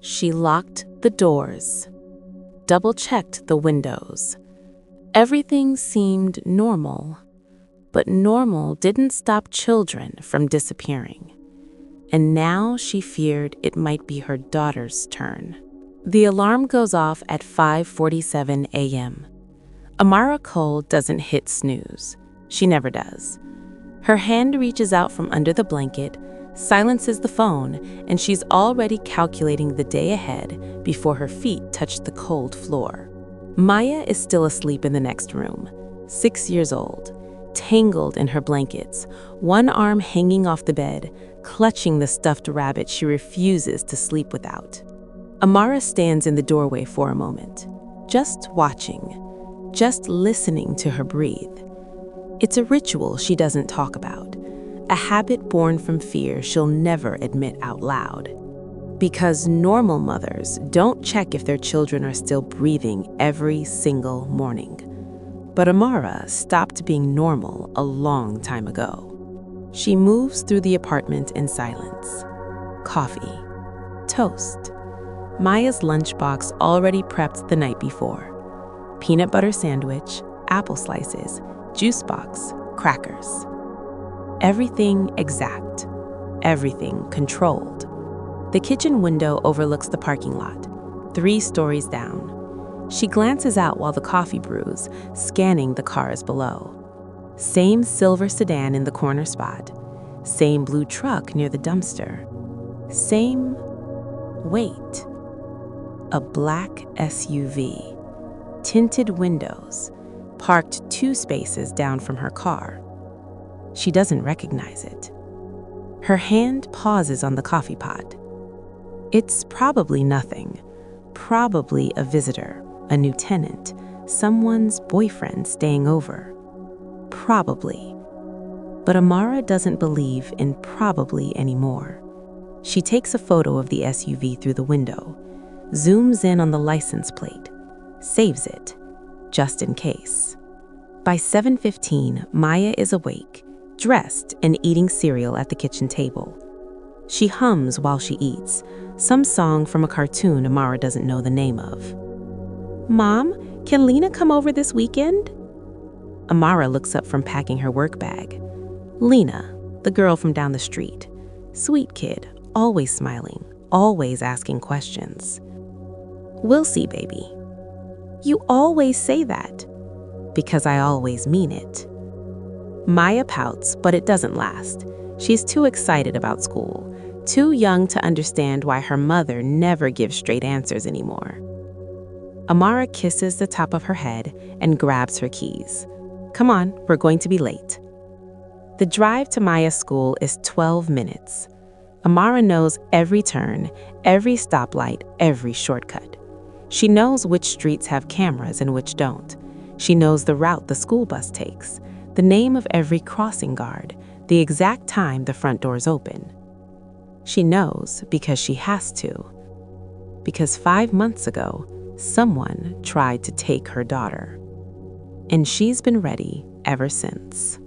She locked the doors, double-checked the windows. Everything seemed normal, but normal didn't stop children from disappearing. And now she feared it might be her daughter's turn. The alarm goes off at 5:47 a.m. Amara Cole doesn't hit snooze. She never does. Her hand reaches out from under the blanket, silences the phone, and she's already calculating the day ahead before her feet touch the cold floor. Maya is still asleep in the next room, 6 years old, tangled in her blankets, one arm hanging off the bed, clutching the stuffed rabbit she refuses to sleep without. Amara stands in the doorway for a moment, just watching, just listening to her breathe. It's a ritual she doesn't talk about, a habit born from fear she'll never admit out loud. Because normal mothers don't check if their children are still breathing every single morning. But Amara stopped being normal a long time ago. She moves through the apartment in silence. Coffee, toast, Maya's lunchbox already prepped the night before. Peanut butter sandwich, apple slices, juice box, crackers. Everything exact, everything controlled. The kitchen window overlooks the parking lot, 3 stories down. She glances out while the coffee brews, scanning the cars below. Same silver sedan in the corner spot, same blue truck near the dumpster. Same, wait, a black SUV. Tinted windows, parked 2 spaces down from her car. She doesn't recognize it. Her hand pauses on the coffee pot. It's probably nothing. Probably a visitor, a new tenant, someone's boyfriend staying over. Probably. But Amara doesn't believe in probably anymore. She takes a photo of the SUV through the window, zooms in on the license plate, saves it, just in case. By 7:15, Maya is awake, dressed and eating cereal at the kitchen table. She hums while she eats, some song from a cartoon Amara doesn't know the name of. "Mom, can Lena come over this weekend?" Amara looks up from packing her work bag. Lena, the girl from down the street. Sweet kid, always smiling, always asking questions. "We'll see, baby." "You always say that." "Because I always mean it." Maya pouts, but it doesn't last. She's too excited about school, too young to understand why her mother never gives straight answers anymore. Amara kisses the top of her head and grabs her keys. "Come on, we're going to be late." The drive to Maya's school is 12 minutes. Amara knows every turn, every stoplight, every shortcut. She knows which streets have cameras and which don't. She knows the route the school bus takes, the name of every crossing guard, the exact time the front doors open. She knows because she has to. Because 5 months ago, someone tried to take her daughter. And she's been ready ever since.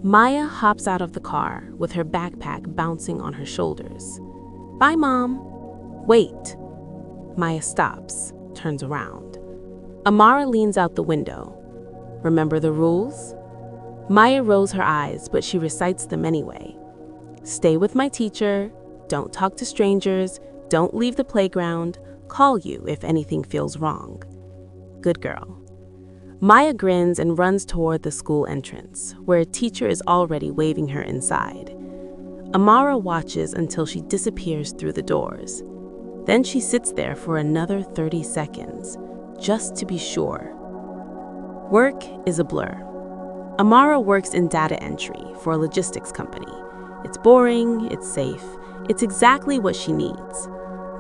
Maya hops out of the car with her backpack bouncing on her shoulders. "Bye, Mom." "Wait." Maya stops, turns around. Amara leans out the window. "Remember the rules?" Maya rolls her eyes, but she recites them anyway. "Stay with my teacher, don't talk to strangers, don't leave the playground, call you if anything feels wrong." Good girl. Maya grins and runs toward the school entrance, where a teacher is already waving her inside. Amara watches until she disappears through the doors. Then she sits there for another 30 seconds, just to be sure. Work is a blur. Amara works in data entry for a logistics company. It's boring, it's safe, it's exactly what she needs.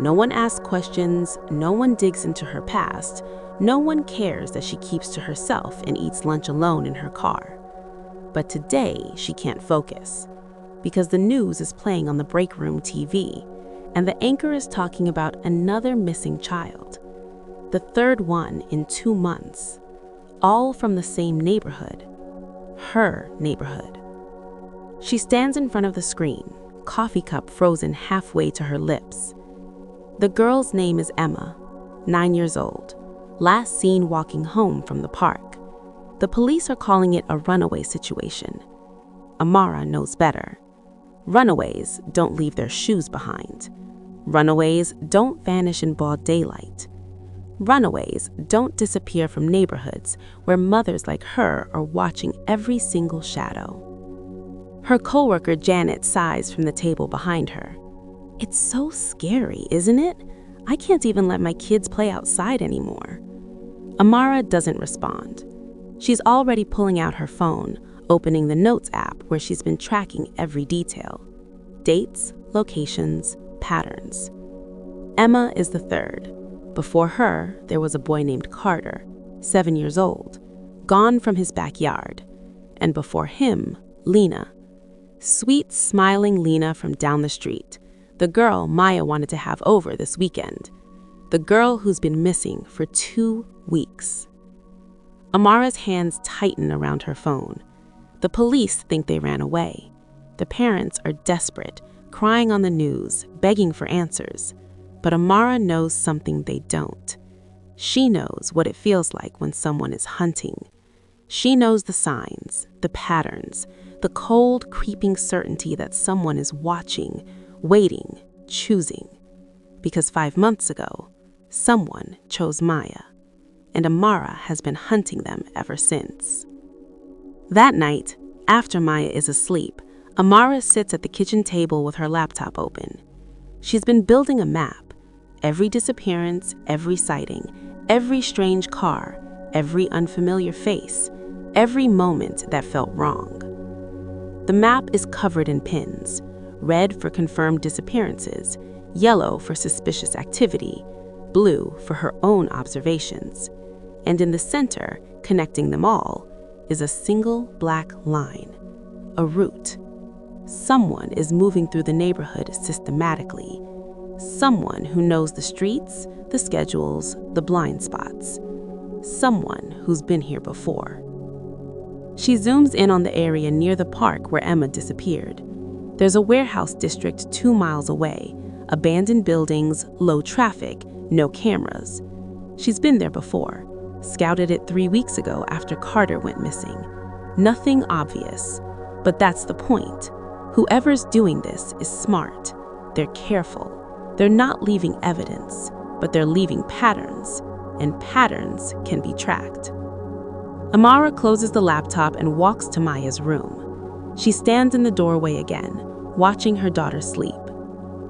No one asks questions, no one digs into her past, no one cares that she keeps to herself and eats lunch alone in her car. But today, she can't focus, because the news is playing on the break room TV, and the anchor is talking about another missing child. The 3rd one in 2 months, all from the same neighborhood, her neighborhood. She stands in front of the screen, coffee cup frozen halfway to her lips. The girl's name is Emma, 9 years old, last seen walking home from the park. The police are calling it a runaway situation. Amara knows better. Runaways don't leave their shoes behind. Runaways don't vanish in broad daylight. Runaways don't disappear from neighborhoods where mothers like her are watching every single shadow. Her coworker Janet sighs from the table behind her. "It's so scary, isn't it? I can't even let my kids play outside anymore." Amara doesn't respond. She's already pulling out her phone, opening the Notes app where she's been tracking every detail. Dates, locations, patterns. Emma is the third. Before her, there was a boy named Carter, 7 years old, gone from his backyard. And before him, Lena. Sweet, smiling Lena from down the street, the girl Maya wanted to have over this weekend. The girl who's been missing for 2 weeks. Amara's hands tighten around her phone. The police think they ran away. The parents are desperate, crying on the news, begging for answers. But Amara knows something they don't. She knows what it feels like when someone is hunting. She knows the signs, the patterns, the cold, creeping certainty that someone is watching, waiting, choosing. Because 5 months ago, someone chose Maya, and Amara has been hunting them ever since. That night, after Maya is asleep, Amara sits at the kitchen table with her laptop open. She's been building a map. Every disappearance, every sighting, every strange car, every unfamiliar face, every moment that felt wrong. The map is covered in pins, red for confirmed disappearances, yellow for suspicious activity, blue for her own observations. And in the center, connecting them all, is a single black line, a route. Someone is moving through the neighborhood systematically. Someone who knows the streets, the schedules, the blind spots. Someone who's been here before. She zooms in on the area near the park where Emma disappeared. There's a warehouse district 2 miles away, abandoned buildings, low traffic, no cameras. She's been there before, scouted it 3 weeks ago after Carter went missing. Nothing obvious, but that's the point. Whoever's doing this is smart. They're careful. They're not leaving evidence, but they're leaving patterns, and patterns can be tracked. Amara closes the laptop and walks to Maya's room. She stands in the doorway again, watching her daughter sleep.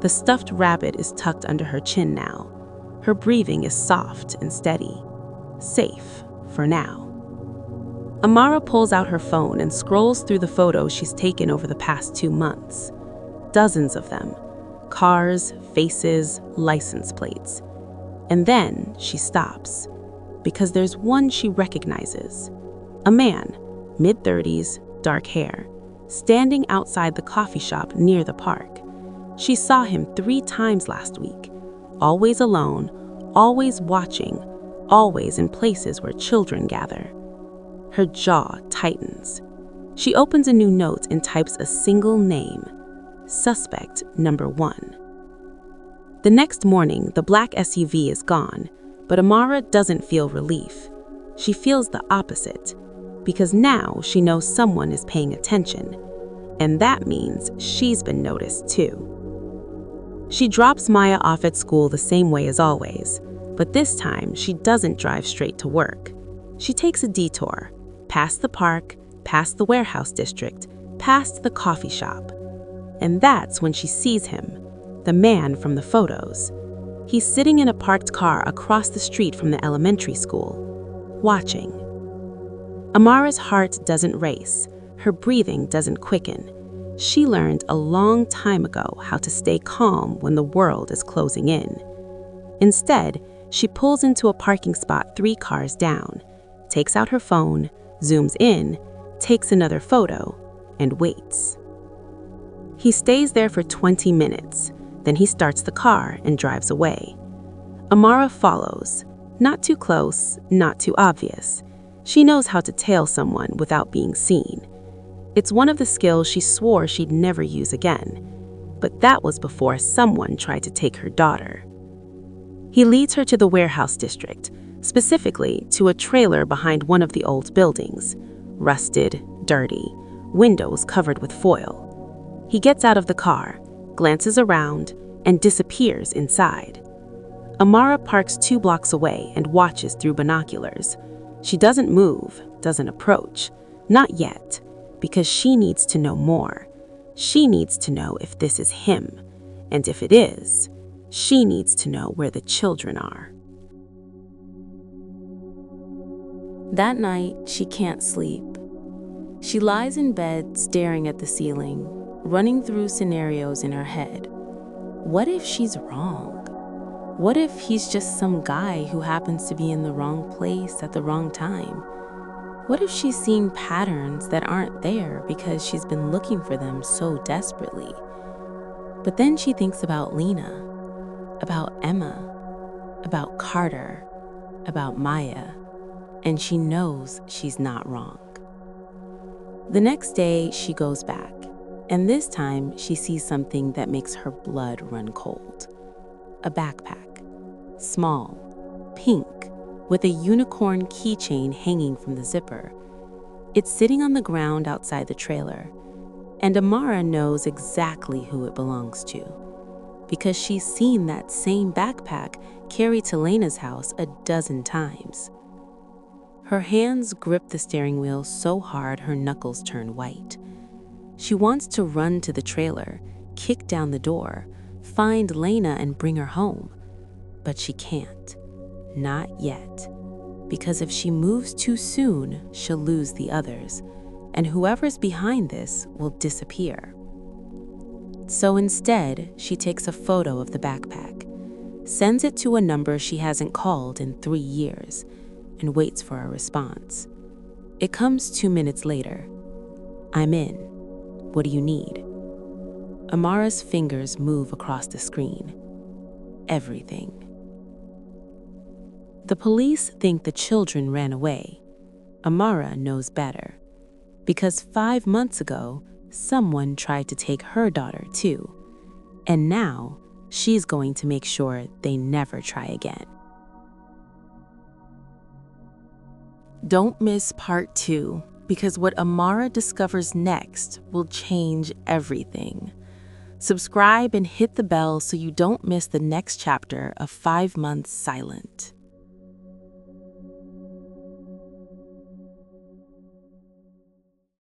The stuffed rabbit is tucked under her chin now. Her breathing is soft and steady. Safe, for now. Amara pulls out her phone and scrolls through the photos she's taken over the past 2 months. Dozens of them. Cars, faces, license plates. And then she stops, because there's one she recognizes. A man, mid-30s, dark hair, standing outside the coffee shop near the park. She saw him 3 times last week, always alone, always watching, always in places where children gather. Her jaw tightens. She opens a new note and types a single name, Suspect number 1. The next morning, the black SUV is gone, but Amara doesn't feel relief. She feels the opposite, because now she knows someone is paying attention, and that means she's been noticed too. She drops Maya off at school the same way as always, but this time she doesn't drive straight to work. She takes a detour, past the park, past the warehouse district, past the coffee shop. And that's when she sees him, the man from the photos. He's sitting in a parked car across the street from the elementary school, watching. Amara's heart doesn't race, her breathing doesn't quicken. She learned a long time ago how to stay calm when the world is closing in. Instead, she pulls into a parking spot 3 cars down, takes out her phone, zooms in, takes another photo, and waits. He stays there for 20 minutes, then he starts the car and drives away. Amara follows, not too close, not too obvious. She knows how to tail someone without being seen. It's one of the skills she swore she'd never use again. but that was before someone tried to take her daughter. He leads her to the warehouse district, specifically to a trailer behind one of the old buildings, rusted, dirty, windows covered with foil. He gets out of the car, glances around, and disappears inside. Amara parks 2 blocks away and watches through binoculars. She doesn't move, doesn't approach, not yet, because she needs to know more. She needs to know if this is him, and if it is, she needs to know where the children are. That night, she can't sleep. She lies in bed staring at the ceiling, running through scenarios in her head. What if she's wrong? What if he's just some guy who happens to be in the wrong place at the wrong time? What if she's seeing patterns that aren't there because she's been looking for them so desperately? But then she thinks about Lena, about Emma, about Carter, about Maya, and she knows she's not wrong. The next day, she goes back, and this time she sees something that makes her blood run cold. A backpack, small, pink, with a unicorn keychain hanging from the zipper. It's sitting on the ground outside the trailer, and Amara knows exactly who it belongs to, because she's seen that same backpack carried to Lena's house a dozen times. Her hands grip the steering wheel so hard her knuckles turn white. She wants to run to the trailer, kick down the door, find Lena and bring her home. But she can't. Not yet. Because if she moves too soon, she'll lose the others, and whoever's behind this will disappear. So instead, she takes a photo of the backpack, sends it to a number she hasn't called in 3 years, and waits for a response. It comes 2 minutes later. "I'm in. What do you need?" Amara's fingers move across the screen. Everything. The police think the children ran away. Amara knows better. Because 5 months ago, someone tried to take her daughter too. And now, she's going to make sure they never try again. Don't miss part 2, because what Amara discovers next will change everything. Subscribe and hit the bell so you don't miss the next chapter of 5 Months Silent.